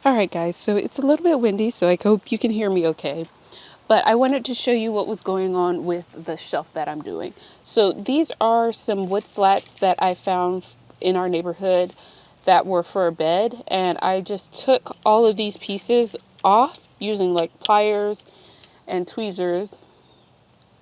All right, guys, so it's a little bit windy, so I hope you can hear me okay. But I wanted to show you what was going on with the shelf that I'm doing. So these are some wood slats that I found in our neighborhood that were for a bed. And I just took all of these pieces off using like pliers and tweezers.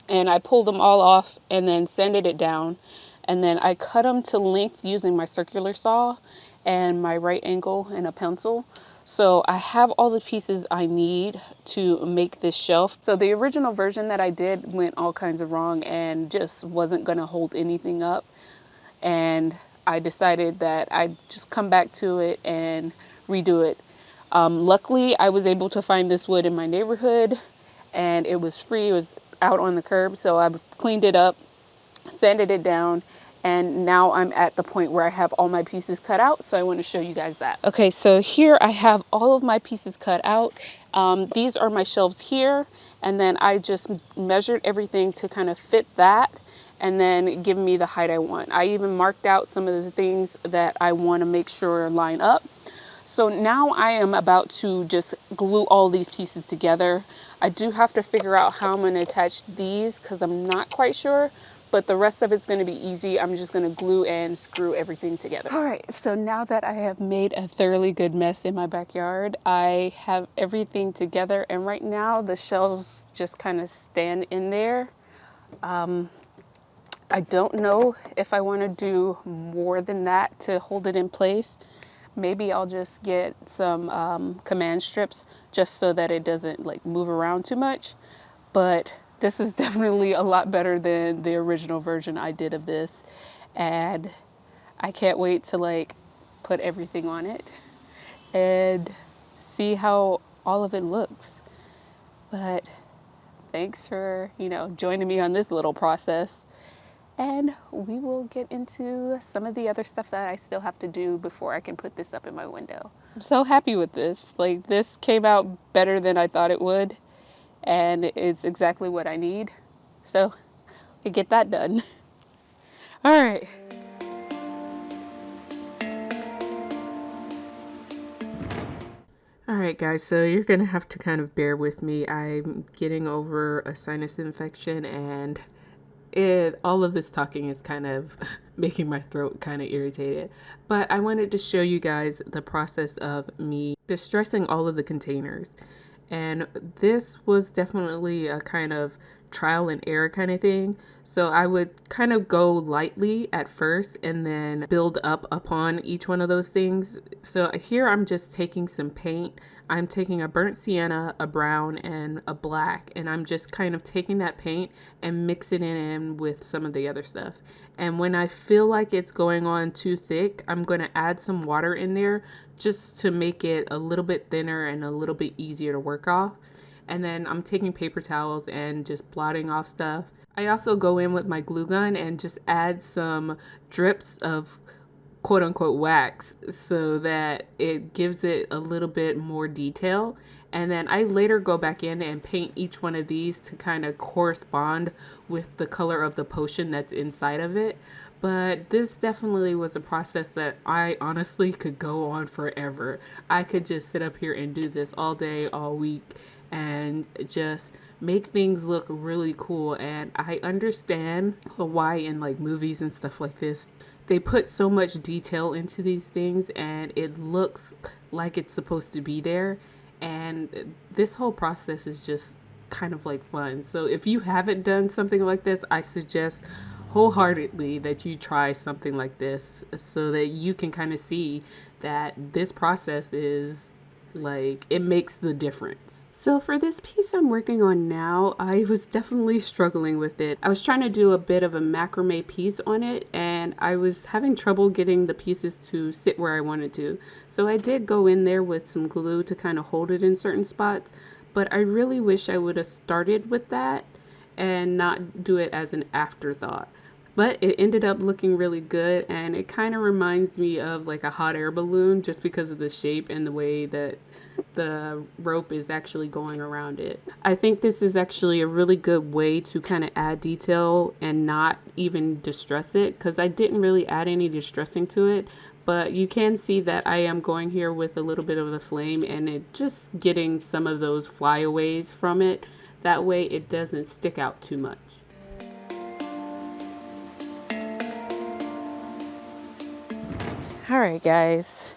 And I pulled them all off and then sanded it down. And then I cut them to length using my circular saw and my right angle and a pencil. So I have all the pieces I need to make this shelf. So the original version that I did went all kinds of wrong and just wasn't going to hold anything up. And I decided that I'd just come back to it and redo it. Luckily, I was able to find this wood in my neighborhood and it was free. It was out on the curb. So I cleaned it up, sanded it down, and now I'm at the point where I have all my pieces cut out. So I want to show you guys that. Okay, so here I have all of my pieces cut out. These are my shelves here. And then I just measured everything to kind of fit that and then give me the height I want. I even marked out some of the things that I want to make sure line up. So now I am about to just glue all these pieces together. I do have to figure out how I'm going to attach these because I'm not quite sure, but the rest of it's going to be easy. I'm just going to glue and screw everything together. All right, so now that I have made a thoroughly good mess in my backyard, I have everything together, and right now the shelves just kind of stand in there. I don't know if I want to do more than that to hold it in place. Maybe I'll just get some command strips just so that it doesn't like move around too much. But this is definitely a lot better than the original version I did of this. And I can't wait to like put everything on it and see how all of it looks. But thanks for, joining me on this little process. And we will get into some of the other stuff that I still have to do before I can put this up in my window. I'm so happy with this. Like, this came out better than I thought it would. And it's exactly what I need. So I get that done. All right. All right, guys, so you're going to have to kind of bear with me. I'm getting over a sinus infection and all of this talking is kind of making my throat kind of irritated. But I wanted to show you guys the process of me distressing all of the containers. And this was definitely a kind of trial and error kind of thing. So I would kind of go lightly at first and then build up upon each one of those things. So here I'm just taking some paint. I'm taking a burnt sienna, a brown, and a black, and I'm just kind of taking that paint and mixing it in with some of the other stuff. And when I feel like it's going on too thick, I'm going to add some water in there just to make it a little bit thinner and a little bit easier to work off. And then I'm taking paper towels and just blotting off stuff. I also go in with my glue gun and just add some drips of quote unquote wax so that it gives it a little bit more detail. And then I later go back in and paint each one of these to kind of correspond with the color of the potion that's inside of it. But this definitely was a process that I honestly could go on forever. I could just sit up here and do this all day, all week, and just make things look really cool. And I understand why in like movies and stuff like this, they put so much detail into these things and it looks like it's supposed to be there. And this whole process is just kind of like fun. So if you haven't done something like this, I suggest wholeheartedly that you try something like this so that you can kind of see that this process is like, it makes the difference. So for this piece I'm working on now, I was definitely struggling with it. I was trying to do a bit of a macrame piece on it and I was having trouble getting the pieces to sit where I wanted to. So I did go in there with some glue to kind of hold it in certain spots, but I really wish I would have started with that and not do it as an afterthought. But it ended up looking really good and it kind of reminds me of like a hot air balloon just because of the shape and the way that the rope is actually going around it. I think this is actually a really good way to kind of add detail and not even distress it because I didn't really add any distressing to it, but you can see that I am going here with a little bit of a flame and it just getting some of those flyaways from it. That way it doesn't stick out too much. All right, guys.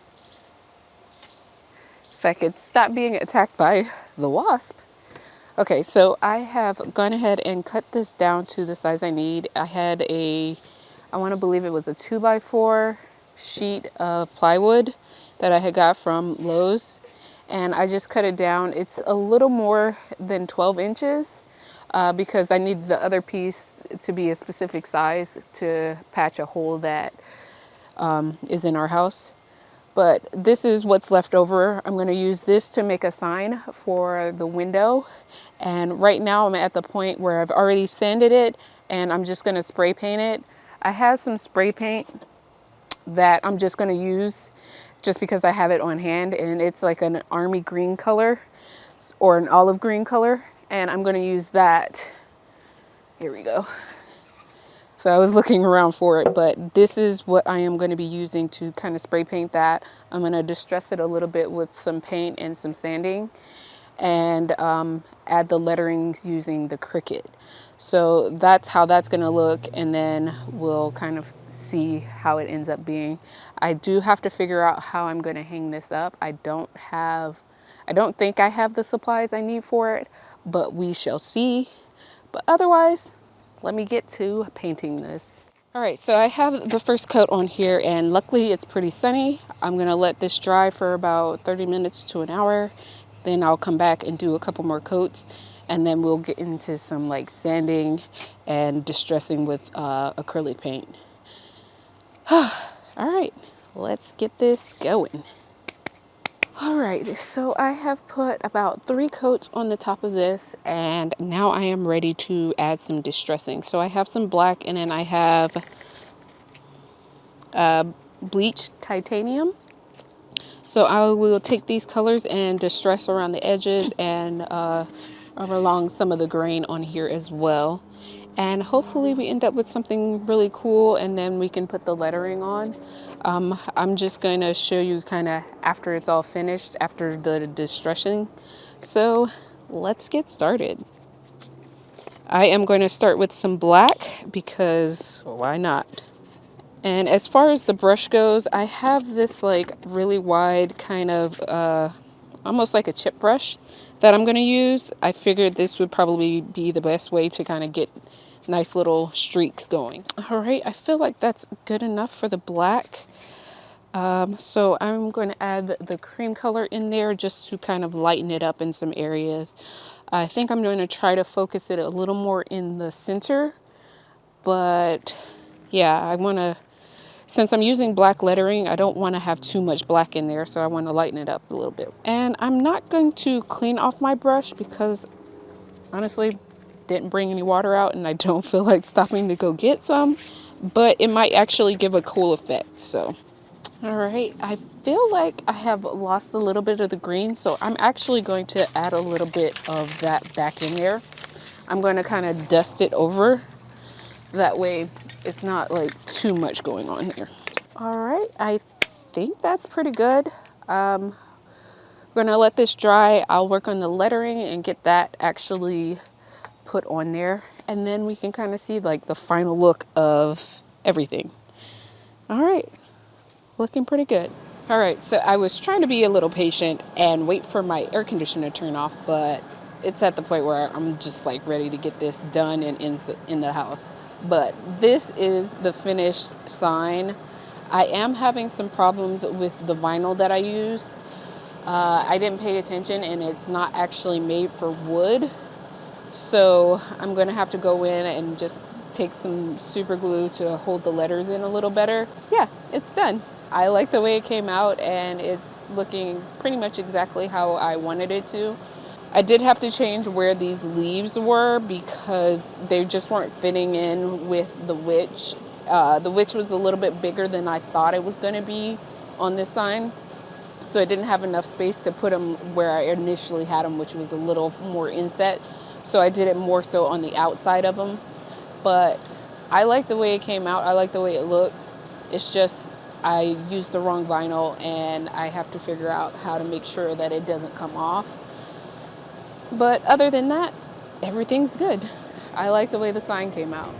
If I could stop being attacked by the wasp. Okay, so I have gone ahead and cut this down to the size I need. I had I want to believe it was a 2x4 sheet of plywood that I had got from Lowe's. And I just cut it down. It's a little more than 12 inches because I need the other piece to be a specific size to patch a hole that is in our house. But this is what's left over. I'm going to use this to make a sign for the window. And right now I'm at the point where I've already sanded it and I'm just going to spray paint it. I have some spray paint that I'm just going to use just because I have it on hand, and it's like an army green color or an olive green color. And I'm going to use that. Here we go. So I was looking around for it, but this is what I am going to be using to kind of spray paint that. I'm going to distress it a little bit with some paint and some sanding and add the letterings using the Cricut. So that's how that's going to look, and then we'll kind of see how it ends up being. I do have to figure out how I'm going to hang this up. I don't think I have the supplies I need for it, but we shall see. But otherwise, let me get to painting this. All right, so I have the first coat on here, and luckily it's pretty sunny. I'm gonna let this dry for about 30 minutes to an hour. Then I'll come back and do a couple more coats, and then we'll get into some like sanding and distressing with acrylic paint. All right, let's get this going. All right, so I have put about 3 coats on the top of this, and now I am ready to add some distressing. So I have some black, and then I have bleached titanium. So I will take these colors and distress around the edges and along some of the grain on here as well. And hopefully we end up with something really cool, and then we can put the lettering on. I'm just going to show you kind of after it's all finished, after the distressing. So let's get started. I am going to start with some black because why not? And as far as the brush goes, I have this like really wide kind of almost like a chip brush that I'm going to use. I figured this would probably be the best way to kind of get nice little streaks going. All right, I feel like that's good enough for the black. So I'm going to add the cream color in there just to kind of lighten it up in some areas. I think I'm going to try to focus it a little more in the center, but yeah, I want to, since I'm using black lettering, I don't want to have too much black in there, so I want to lighten it up a little bit. And I'm not going to clean off my brush because honestly, didn't bring any water out and I don't feel like stopping to go get some, but it might actually give a cool effect. So, all right, I feel like I have lost a little bit of the green, so I'm actually going to add a little bit of that back in there. I'm going to kind of dust it over. That way it's not like too much going on here. All right, I think that's pretty good. We're gonna let this dry. I'll work on the lettering and get that actually put on there. And then we can kind of see like the final look of everything. All right, looking pretty good. All right, so I was trying to be a little patient and wait for my air conditioner to turn off, but it's at the point where I'm just like ready to get this done and in the house. But this is the finished sign. I am having some problems with the vinyl that I used. I didn't pay attention and it's not actually made for wood. So I'm going to have to go in and just take some super glue to hold the letters in a little better. Yeah, it's done. I like the way it came out and it's looking pretty much exactly how I wanted it to. I did have to change where these leaves were because they just weren't fitting in with the witch. The witch was a little bit bigger than I thought it was going to be on this sign. So I didn't have enough space to put them where I initially had them, which was a little more inset. So I did it more so on the outside of them. But I like the way it came out. I like the way it looks. It's just I used the wrong vinyl and I have to figure out how to make sure that it doesn't come off. But other than that, everything's good. I like the way the sign came out.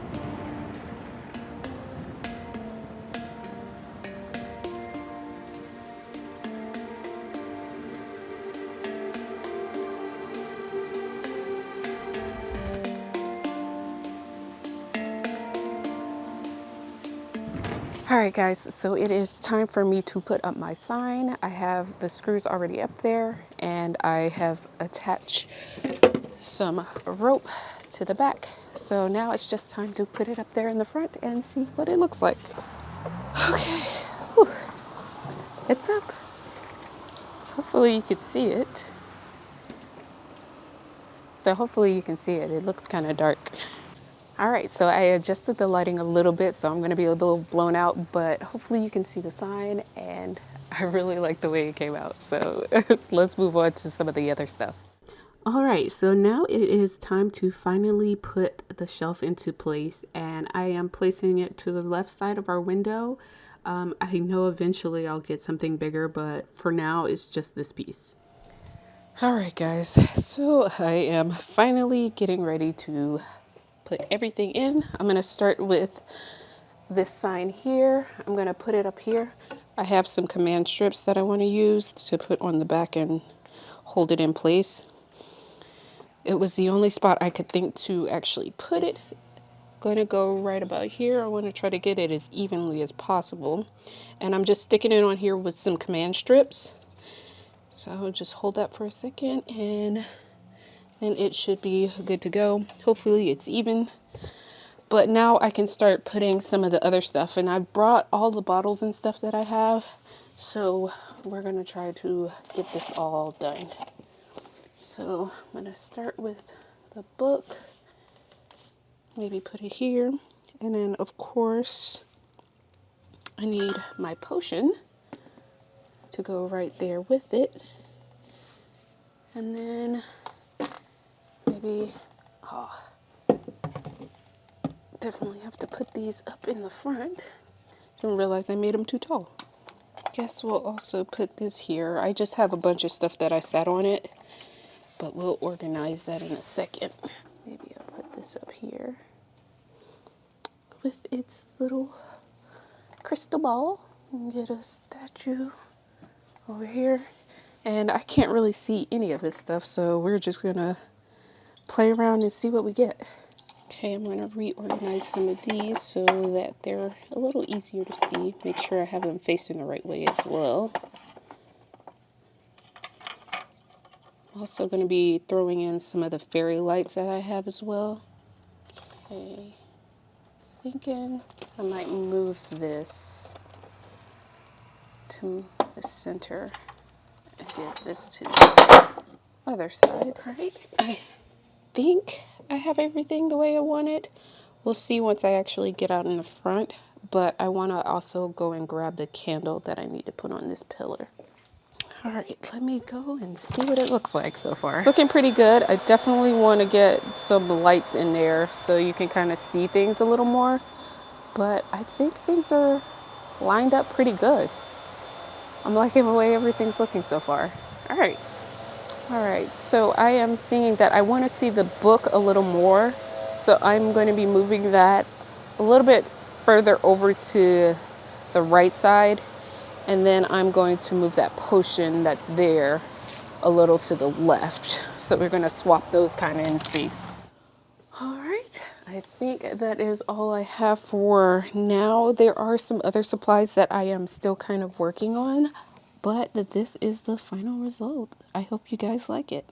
All right, guys, so it is time for me to put up my sign. I have the screws already up there and I have attached some rope to the back. So now it's just time to put it up there in the front and see what it looks like. Okay, whew. It's up. Hopefully you could see it. So hopefully you can see it. It looks kind of dark. All right, so I adjusted the lighting a little bit, so I'm going to be a little blown out, but hopefully you can see the sign, and I really like the way it came out. So let's move on to some of the other stuff. All right, so now it is time to finally put the shelf into place, and I am placing it to the left side of our window. I know eventually I'll get something bigger, but for now it's just this piece. All right, guys, so I am finally getting ready to put everything in. I'm going to start with this sign here. I'm going to put it up here. I have some command strips that I want to use to put on the back and hold it in place. It was the only spot I could think to actually put it. Going to go right about here. I want to try to get it as evenly as possible. And I'm just sticking it on here with some command strips. So just hold that for a second and then it should be good to go. Hopefully it's even. But now I can start putting some of the other stuff. And I've brought all the bottles and stuff that I have. So we're going to try to get this all done. So I'm going to start with the book. Maybe put it here. And then, of course, I need my potion to go right there with it. And then maybe, definitely have to put these up in the front. Didn't realize I made them too tall. Guess we'll also put this here. I just have a bunch of stuff that I sat on it, but we'll organize that in a second. Maybe I'll put this up here with its little crystal ball and get a statue over here. And I can't really see any of this stuff, so we're just gonna play around and see what we get. Okay, I'm gonna reorganize some of these so that they're a little easier to see. Make sure I have them facing the right way as well. I'm also gonna be throwing in some of the fairy lights that I have as well. Okay, thinking I might move this to the center and get this to the other side. All right, I think I have everything the way I want it. We'll see once I actually get out in the front, but I want to also go and grab the candle that I need to put on this pillar. All right, let me go and see what it looks like so far. It's looking pretty good. I definitely want to get some lights in there so you can kind of see things a little more, but I think things are lined up pretty good. I'm liking the way everything's looking so far. All right, so I am seeing that I want to see the book a little more. So I'm going to be moving that a little bit further over to the right side. And then I'm going to move that potion that's there a little to the left. So we're going to swap those kind of in space. All right, I think that is all I have for now. There are some other supplies that I am still kind of working on, but this is the final result. I hope you guys like it.